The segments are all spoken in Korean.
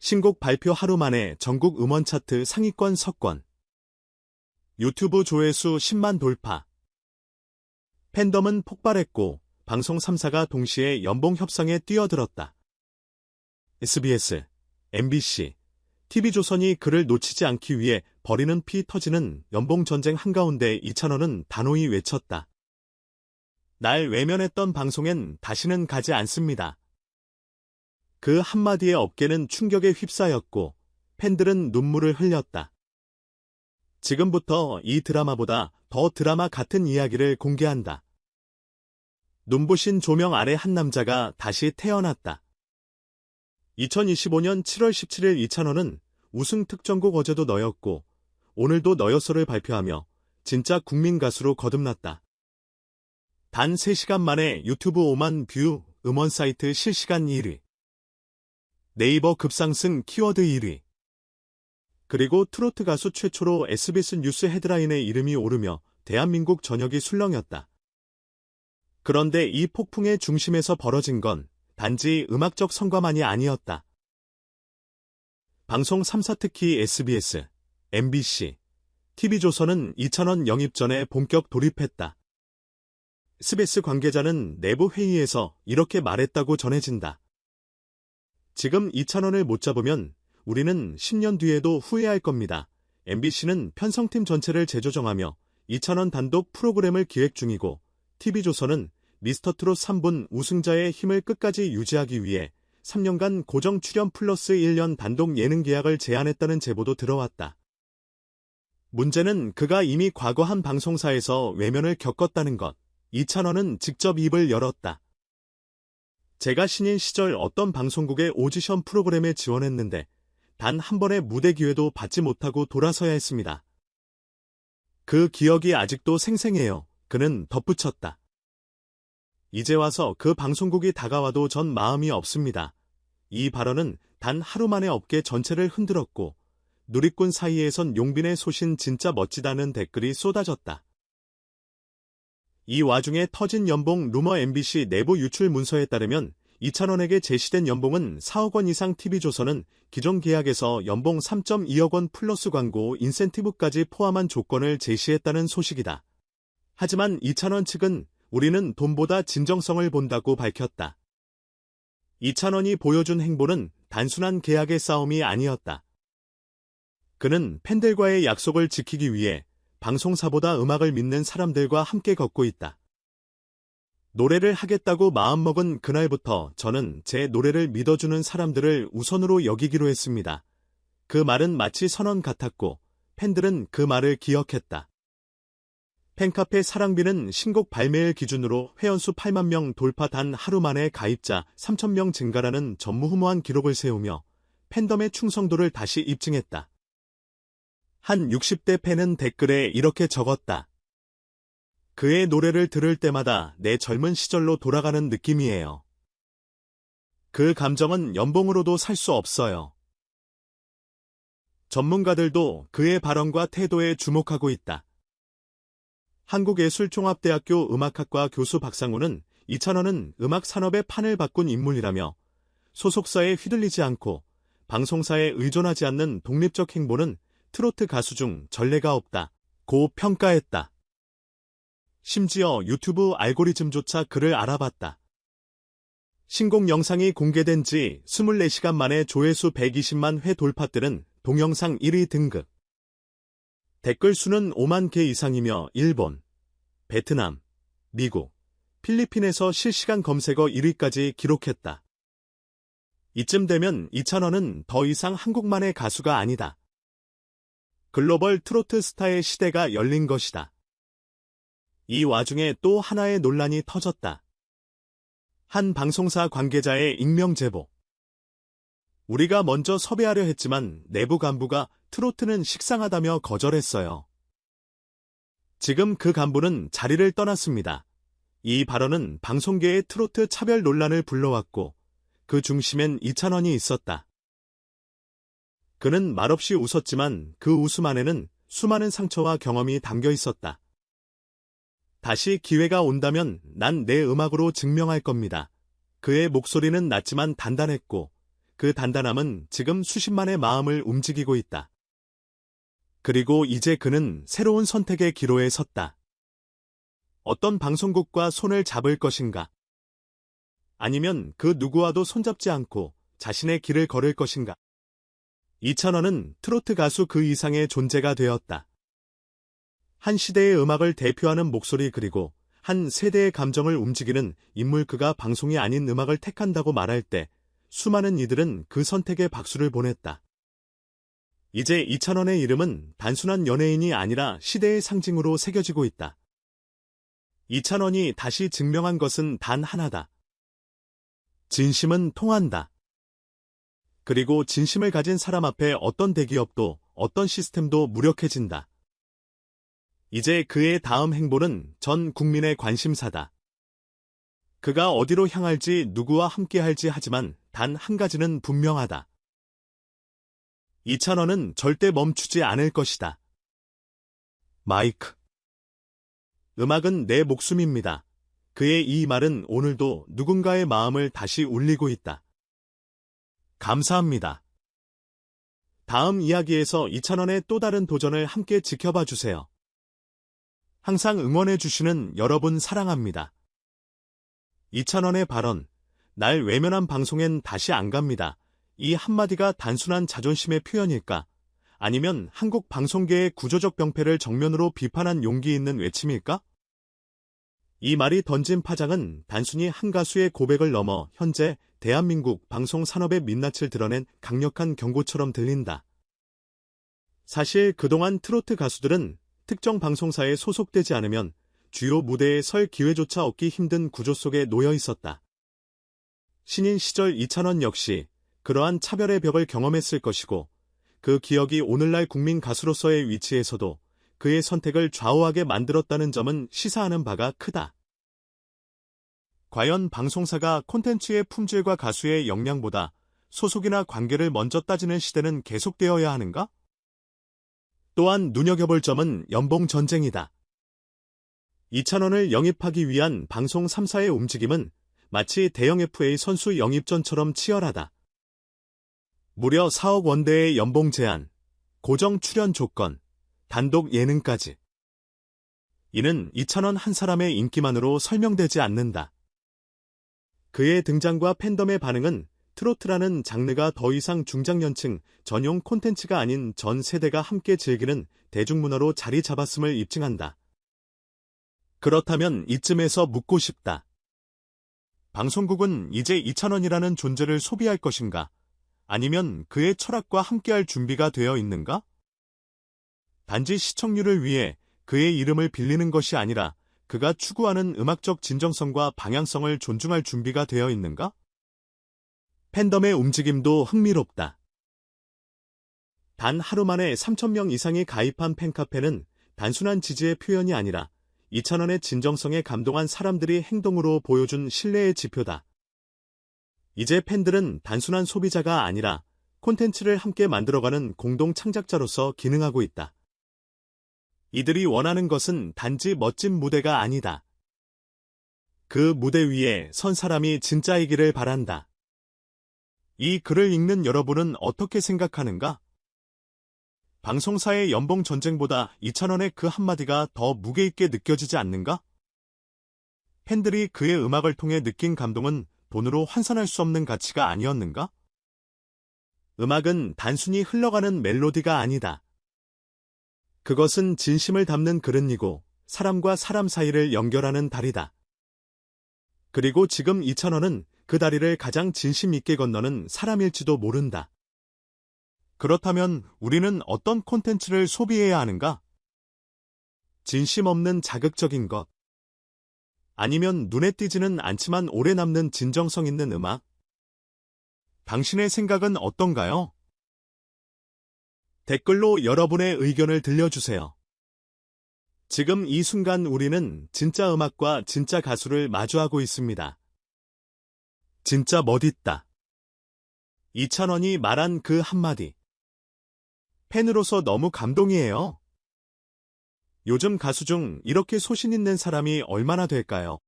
신곡 발표 하루 만에 전국 음원 차트 상위권 석권. 유튜브 조회수 10만 돌파. 팬덤은 폭발했고 방송 3사가 동시에 연봉 협상에 뛰어들었다. SBS, MBC, TV조선이 그를 놓치지 않기 위해 벌이는 피 터지는 연봉 전쟁 한가운데 이찬원은 단호히 외쳤다. 날 외면했던 방송엔 다시는 가지 않습니다. 그 한마디에 업계는 충격에 휩싸였고 팬들은 눈물을 흘렸다. 지금부터 이 드라마보다 더 드라마 같은 이야기를 공개한다. 눈부신 조명 아래 한 남자가 다시 태어났다. 2025년 7월 17일 이찬원은 우승 특전곡 어제도 너였고 오늘도 너였어를 발표하며 진짜 국민 가수로 거듭났다. 단 3시간 만에 유튜브 5만 뷰, 음원 사이트 실시간 1위. 네이버 급상승 키워드 1위. 그리고 트로트 가수 최초로 SBS 뉴스 헤드라인에 이름이 오르며 대한민국 전역이 술렁였다. 그런데 이 폭풍의 중심에서 벌어진 건 단지 음악적 성과만이 아니었다. 방송 3사 특히 SBS, MBC, TV조선은 이찬원 영입 전에 본격 돌입했다. SBS 관계자는 내부 회의에서 이렇게 말했다고 전해진다. 지금 이찬원을 못 잡으면 우리는 10년 뒤에도 후회할 겁니다. MBC는 편성팀 전체를 재조정하며 이찬원 단독 프로그램을 기획 중이고 TV조선은 미스터트롯 3분 우승자의 힘을 끝까지 유지하기 위해 3년간 고정 출연 플러스 1년 단독 예능 계약을 제안했다는 제보도 들어왔다. 문제는 그가 이미 과거 한 방송사에서 외면을 겪었다는 것. 이찬원은 직접 입을 열었다. 제가 신인 시절 어떤 방송국의 오디션 프로그램에 지원했는데 단 한 번의 무대 기회도 받지 못하고 돌아서야 했습니다. 그 기억이 아직도 생생해요. 그는 덧붙였다. 이제 와서 그 방송국이 다가와도 전 마음이 없습니다. 이 발언은 단 하루 만에 업계 전체를 흔들었고 누리꾼 사이에선 용빈의 소신 진짜 멋지다는 댓글이 쏟아졌다. 이 와중에 터진 연봉 루머 MBC 내부 유출 문서에 따르면 이찬원에게 제시된 연봉은 4억 원 이상 TV조선은 기존 계약에서 연봉 3.2억 원 플러스 광고 인센티브까지 포함한 조건을 제시했다는 소식이다. 하지만 이찬원 측은 우리는 돈보다 진정성을 본다고 밝혔다. 이찬원이 보여준 행보는 단순한 계약의 싸움이 아니었다. 그는 팬들과의 약속을 지키기 위해 방송사보다 음악을 믿는 사람들과 함께 걷고 있다. 노래를 하겠다고 마음먹은 그날부터 저는 제 노래를 믿어주는 사람들을 우선으로 여기기로 했습니다. 그 말은 마치 선언 같았고 팬들은 그 말을 기억했다. 팬카페 사랑비는 신곡 발매일 기준으로 회원수 8만 명 돌파 단 하루 만에 가입자 3천 명 증가라는 전무후무한 기록을 세우며 팬덤의 충성도를 다시 입증했다. 한 60대 팬은 댓글에 이렇게 적었다. 그의 노래를 들을 때마다 내 젊은 시절로 돌아가는 느낌이에요. 그 감정은 연봉으로도 살 수 없어요. 전문가들도 그의 발언과 태도에 주목하고 있다. 한국예술종합대학교 음악학과 교수 박상우는 이찬원은 음악 산업의 판을 바꾼 인물이라며 소속사에 휘둘리지 않고 방송사에 의존하지 않는 독립적 행보는 트로트 가수 중 전례가 없다. 고 평가했다. 심지어 유튜브 알고리즘조차 그를 알아봤다. 신곡 영상이 공개된 지 24시간 만에 조회수 120만 회 돌파들은 동영상 1위 등극. 댓글 수는 5만 개 이상이며 일본, 베트남, 미국, 필리핀에서 실시간 검색어 1위까지 기록했다. 이쯤 되면 이찬원은 더 이상 한국만의 가수가 아니다. 글로벌 트로트 스타의 시대가 열린 것이다. 이 와중에 또 하나의 논란이 터졌다. 한 방송사 관계자의 익명 제보. 우리가 먼저 섭외하려 했지만 내부 간부가 트로트는 식상하다며 거절했어요. 지금 그 간부는 자리를 떠났습니다. 이 발언은 방송계의 트로트 차별 논란을 불러왔고 그 중심엔 이찬원이 있었다. 그는 말없이 웃었지만 그 웃음 안에는 수많은 상처와 경험이 담겨 있었다. 다시 기회가 온다면 난 내 음악으로 증명할 겁니다. 그의 목소리는 낮지만 단단했고 그 단단함은 지금 수십만의 마음을 움직이고 있다. 그리고 이제 그는 새로운 선택의 기로에 섰다. 어떤 방송국과 손을 잡을 것인가? 아니면 그 누구와도 손잡지 않고 자신의 길을 걸을 것인가? 이찬원은 트로트 가수 그 이상의 존재가 되었다. 한 시대의 음악을 대표하는 목소리 그리고 한 세대의 감정을 움직이는 인물 그가 방송이 아닌 음악을 택한다고 말할 때 수많은 이들은 그 선택에 박수를 보냈다. 이제 이찬원의 이름은 단순한 연예인이 아니라 시대의 상징으로 새겨지고 있다. 이찬원이 다시 증명한 것은 단 하나다. 진심은 통한다. 그리고 진심을 가진 사람 앞에 어떤 대기업도 어떤 시스템도 무력해진다. 이제 그의 다음 행보는 전 국민의 관심사다. 그가 어디로 향할지 누구와 함께할지 하지만 단 한 가지는 분명하다. 이찬원은 절대 멈추지 않을 것이다. 마이크. 음악은 내 목숨입니다. 그의 이 말은 오늘도 누군가의 마음을 다시 울리고 있다. 감사합니다. 다음 이야기에서 이찬원의 또 다른 도전을 함께 지켜봐 주세요. 항상 응원해 주시는 여러분 사랑합니다. 이찬원의 발언, 날 외면한 방송엔 다시 안 갑니다. 이 한마디가 단순한 자존심의 표현일까? 아니면 한국 방송계의 구조적 병폐를 정면으로 비판한 용기 있는 외침일까? 이 말이 던진 파장은 단순히 한 가수의 고백을 넘어 현재 대한민국 방송 산업의 민낯을 드러낸 강력한 경고처럼 들린다. 사실 그동안 트로트 가수들은 특정 방송사에 소속되지 않으면 주요 무대에 설 기회조차 얻기 힘든 구조 속에 놓여 있었다. 신인 시절 이찬원 역시 그러한 차별의 벽을 경험했을 것이고 그 기억이 오늘날 국민 가수로서의 위치에서도 그의 선택을 좌우하게 만들었다는 점은 시사하는 바가 크다. 과연 방송사가 콘텐츠의 품질과 가수의 역량보다 소속이나 관계를 먼저 따지는 시대는 계속되어야 하는가? 또한 눈여겨볼 점은 연봉 전쟁이다. 이찬원을 영입하기 위한 방송 3사의 움직임은 마치 대형 FA 선수 영입전처럼 치열하다. 무려 4억 원대의 연봉 제한, 고정 출연 조건, 단독 예능까지. 이는 이찬원 한 사람의 인기만으로 설명되지 않는다. 그의 등장과 팬덤의 반응은 트로트라는 장르가 더 이상 중장년층 전용 콘텐츠가 아닌 전 세대가 함께 즐기는 대중문화로 자리 잡았음을 입증한다. 그렇다면 이쯤에서 묻고 싶다. 방송국은 이제 이찬원이라는 존재를 소비할 것인가? 아니면 그의 철학과 함께할 준비가 되어 있는가? 단지 시청률을 위해 그의 이름을 빌리는 것이 아니라 그가 추구하는 음악적 진정성과 방향성을 존중할 준비가 되어 있는가? 팬덤의 움직임도 흥미롭다. 단 하루 만에 3,000명 이상이 가입한 팬카페는 단순한 지지의 표현이 아니라 이찬원의 진정성에 감동한 사람들이 행동으로 보여준 신뢰의 지표다. 이제 팬들은 단순한 소비자가 아니라 콘텐츠를 함께 만들어가는 공동 창작자로서 기능하고 있다. 이들이 원하는 것은 단지 멋진 무대가 아니다. 그 무대 위에 선 사람이 진짜이기를 바란다. 이 글을 읽는 여러분은 어떻게 생각하는가? 방송사의 연봉 전쟁보다 이찬원의 그 한마디가 더 무게 있게 느껴지지 않는가? 팬들이 그의 음악을 통해 느낀 감동은 돈으로 환산할 수 없는 가치가 아니었는가? 음악은 단순히 흘러가는 멜로디가 아니다. 그것은 진심을 담는 그릇이고 사람과 사람 사이를 연결하는 다리다. 그리고 지금 이찬원은 그 다리를 가장 진심 있게 건너는 사람일지도 모른다. 그렇다면 우리는 어떤 콘텐츠를 소비해야 하는가? 진심 없는 자극적인 것. 아니면 눈에 띄지는 않지만 오래 남는 진정성 있는 음악? 당신의 생각은 어떤가요? 댓글로 여러분의 의견을 들려주세요. 지금 이 순간 우리는 진짜 음악과 진짜 가수를 마주하고 있습니다. 진짜 멋있다. 이찬원이 말한 그 한마디. 팬으로서 너무 감동이에요. 요즘 가수 중 이렇게 소신 있는 사람이 얼마나 될까요?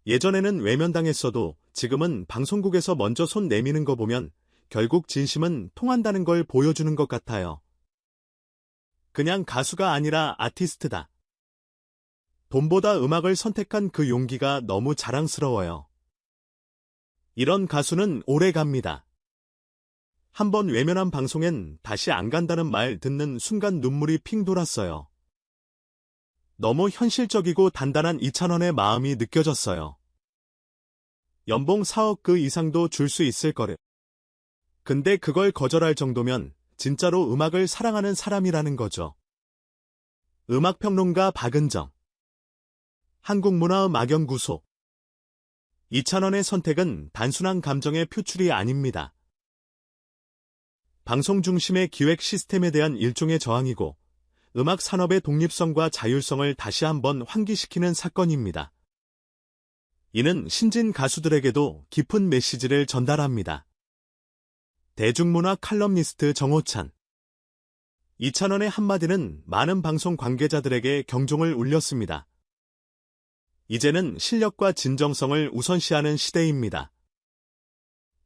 예전에는 외면당했어도 지금은 방송국에서 먼저 손 내미는 거 보면 결국 진심은 통한다는 걸 보여주는 것 같아요. 그냥 가수가 아니라 아티스트다. 돈보다 음악을 선택한 그 용기가 너무 자랑스러워요. 이런 가수는 오래 갑니다. 한번 외면한 방송엔 다시 안 간다는 말 듣는 순간 눈물이 핑 돌았어요. 너무 현실적이고 단단한 이찬원의 마음이 느껴졌어요. 연봉 4억 그 이상도 줄 수 있을 거래. 근데 그걸 거절할 정도면 진짜로 음악을 사랑하는 사람이라는 거죠. 음악평론가 박은정. 한국문화음악연구소. 이찬원의 선택은 단순한 감정의 표출이 아닙니다. 방송 중심의 기획 시스템에 대한 일종의 저항이고 음악 산업의 독립성과 자율성을 다시 한번 환기시키는 사건입니다. 이는 신진 가수들에게도 깊은 메시지를 전달합니다. 대중문화 칼럼니스트 정호찬. 이찬원의 한마디는 많은 방송 관계자들에게 경종을 울렸습니다. 이제는 실력과 진정성을 우선시하는 시대입니다.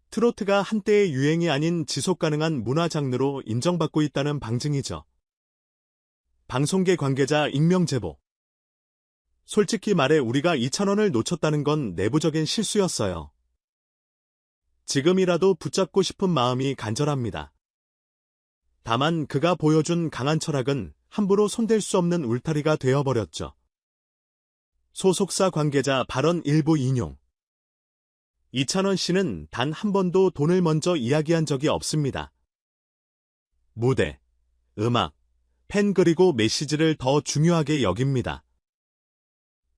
트로트가 한때의 유행이 아닌 지속가능한 문화 장르로 인정받고 있다는 방증이죠. 방송계 관계자 익명 제보. 솔직히 말해 우리가 이찬원을 놓쳤다는 건 내부적인 실수였어요. 지금이라도 붙잡고 싶은 마음이 간절합니다. 다만 그가 보여준 강한 철학은 함부로 손댈 수 없는 울타리가 되어버렸죠. 소속사 관계자 발언 일부 인용. 이찬원 씨는 단 한 번도 돈을 먼저 이야기한 적이 없습니다. 무대, 음악, 팬 그리고 메시지를 더 중요하게 여깁니다.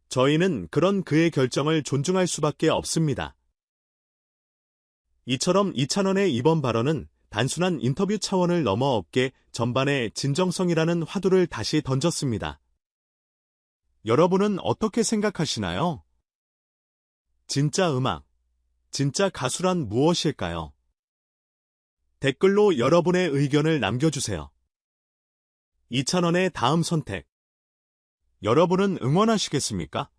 저희는 그런 그의 결정을 존중할 수밖에 없습니다. 이처럼 이찬원의 이번 발언은 단순한 인터뷰 차원을 넘어 업계 전반의 진정성이라는 화두를 다시 던졌습니다. 여러분은 어떻게 생각하시나요? 진짜 음악, 진짜 가수란 무엇일까요? 댓글로 여러분의 의견을 남겨주세요. 이찬원의 다음 선택. 여러분은 응원하시겠습니까?